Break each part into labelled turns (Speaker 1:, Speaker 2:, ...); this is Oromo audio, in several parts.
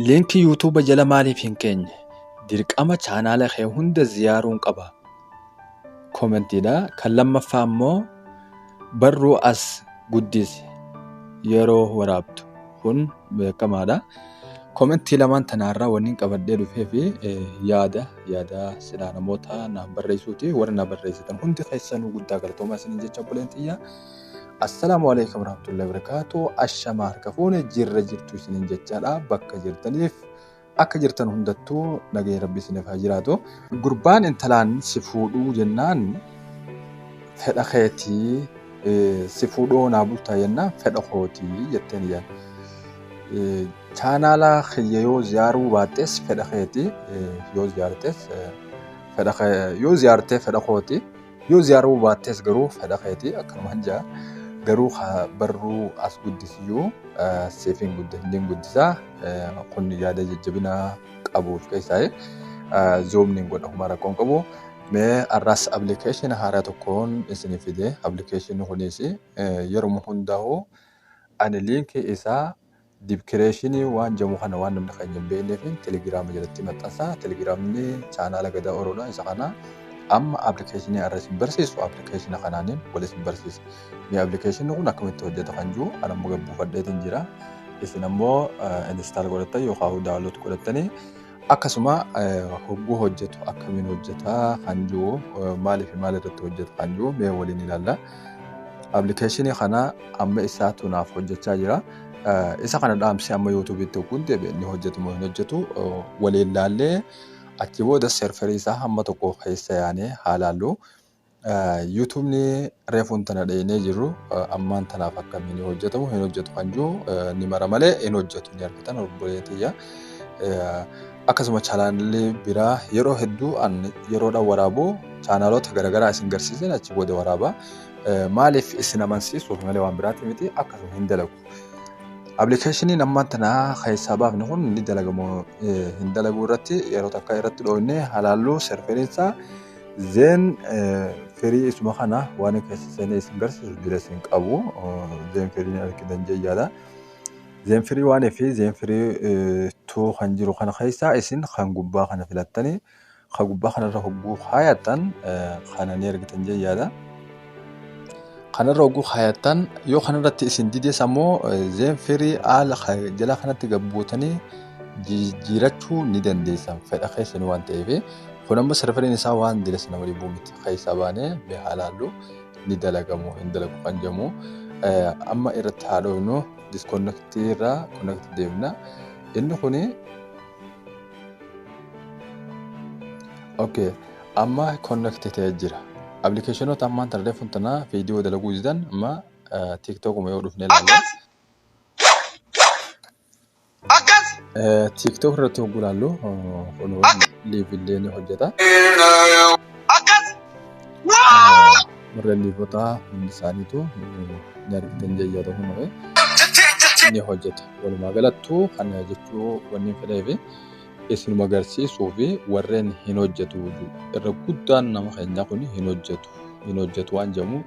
Speaker 1: Liinkii yuutuuba jala maaliif hin keenye? Dirqama chaanaala kee hunda ziyaaruun qaba. Koomentiidha. Kan lammaffaa immoo barruu as guddisi yeroo waraabtu. Kun beekamaadha. Koomentii lamaan tanaarraa wanni qabadhee dhufee fi yaada silaa namoota naaf barreessuuti. Warra naaf barreessitan hundi keessanuu guddaa galatoomaa isiniin jecha obboleettii. Assalaamu alaikum warahmatullahi wabarakatuh. Ashama harka fuune jirra jirtu isiniin jechaadha. Bakka jirtaniif akka jirtan hundattuu nagaya rabbi isiniif haa jiraatu. Gurbaan intalaan si fuudhuu jennaan fedha keetii si fuudhoo naa bultaa jennaan fedha kootii jetteen jaan. Chaanaala kiyya yoo ziyaaruu baattees fedha keetii yoo ziyaartees yoo ziyaartee fedha kootii yoo ziyaaruu baattees garuu fedha keetii akkanumaan jaa. Garuu barruu as guddisiyyuu seefiin guddisaa kun yaada jajjabinaa qabuuf keessaa zoomniin godha humna rakkoon qabu. Mee arras appilikeeshinii haaraa tokkoon isinii fide. Appilikeeshinii kunis yeroo hundaa'u ani liinkii isaa diskiriipshinii waan jedhamu kana waan namni kan hin beekneef telegiraama jalatti maxxansa. Telegiraamni chaanaala Gadaa Oroodha. Isa kana amma appilikeeshinii arras hin barsiisu. Appilikeeshinii kanaanin wal isin barsiisa. Mee appilikeeshinii kun akkamitti hojjeta kan jiru anammoo gabbuufadheetiin jira. Isin ammoo install godhattan yookaan daawunlood godhattanii akkasuma hogguu hojjetu akkamiin hojjetaa kan jiru maaliif irratti hojjetu kan jiru mee waliin ilaalla. Appilikeeshinii kana amma isaatu naaf hojjechaa jira. Isa kana dhaamsee amma yuutuubiitti hogguun deebi'ee inni hojjetu moo hin hojjetu waliin ilaallee achi booda serverii isaa hamma tokko keessa yaanee haalaallu. YouTube'ni reefuun tana dheenee jiru ammaan tanaaf akkamiin hojjetamu hin hojjetu kan jiru ni mara malee hin hojjetu ni argitan obboleetiyya. Akkasuma chaanaalli biraa yeroo hedduu yeroodhaan waraabu chaanaalota garaagaraa isin garsiisan achi booda waraaba. Maaliif isin amansiisuuf malee waan biraati miti akkasuma hin dalagu. Appilikeeshiniin ammaan tanaa keessaa baafne kun ni dalagamu hin dalagu irratti yeroo takka irratti dhoofnee halaallu serveriinsaa zeen firii isuma kana waan keessa seenee isin garsiisu jira isin qabu. Zeen firii argitan jechaadha. Zeen firii waan fi zeen firii tuu kan jiru kana keessaa isin kan gubbaa kana filattanii kan gubbaa kanarra hogguu haayatan kana ni argitan jechaadha. Kanarra hogguu haayatan yoo kanarratti isin didees ammoo zeen firii haala jala kanatti gabbuutanii jijjiirachuu ni dandeessan fedha keessanii waan ta'eef. Kun amma serveriin isaa waan diles nama dhibuu miti keessaa baanee mee haalaallu ni dalagamu hin dalagu kan jedhamu. Amma irratti haadhoofnu diskonnektii irraa konnektii deemna. Inni kuni amma konnektii ta'ee jira. Appilikeeshinoota ammaan tana reefuun tana viidiyoo dalaguu jiran amma tiiktookuma yoo dhufne ilaalla. TikTok irratti hogguu ilaallu liivillee ni hojjeta. Warra liivota hundi isaaniitu ni argitan jechaadha kun ni hojjeta. Walumaa galattuu kana jechuu wanni fedheef isinuma agarsiisuu fi warreen hin hojjetu irra guddaan nama keenyaa kun hin hojjetu waan jedhamu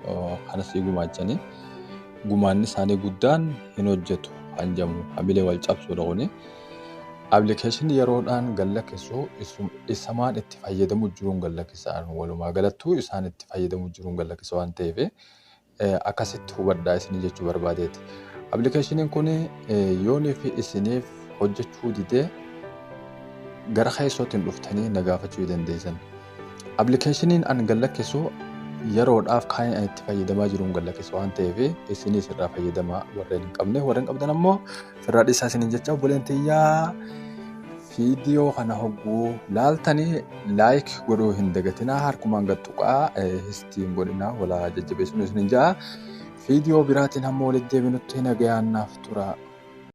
Speaker 1: kana sii gumaachanii gumaanni isaanii guddaan hin hojjetu kan jedhamu hamilee wal cabsuudha kuni. Appilikeeshinii yeroodhaan gallakkisu isamaan itti fayyadamu jiruun gallakkisaan walumaa galattuu isaan itti fayyadamu jiruun gallakkisa waan ta'eef akkasitti hubadhaa isinii jechuu barbaadeeti. Appilikeeshiniin kun yoonii fi isiniif hojjechuu didee gara keessootiin dhuftanii na gaafachuu dandeessan. Appilikeeshiniin an gallakkisu yeroodhaaf kan itti fayyadamaa jiruun gallakkisa waan ta'eef isinis irraa fayyadamaa warreen hin qabne warreen qabdan ammoo firraa dhiisaa isiniin jecha obboleetiyyaa. Viidiyoo kana hogguu laaltanii laayik godhuu hin dagatinaa harkumaan gattuqaa histiin godhinaa walaa jajjabeessuun isiniin ja'a. Viidiyoo biraatiin hamma walitti deebinutti nagayaan naaf tura.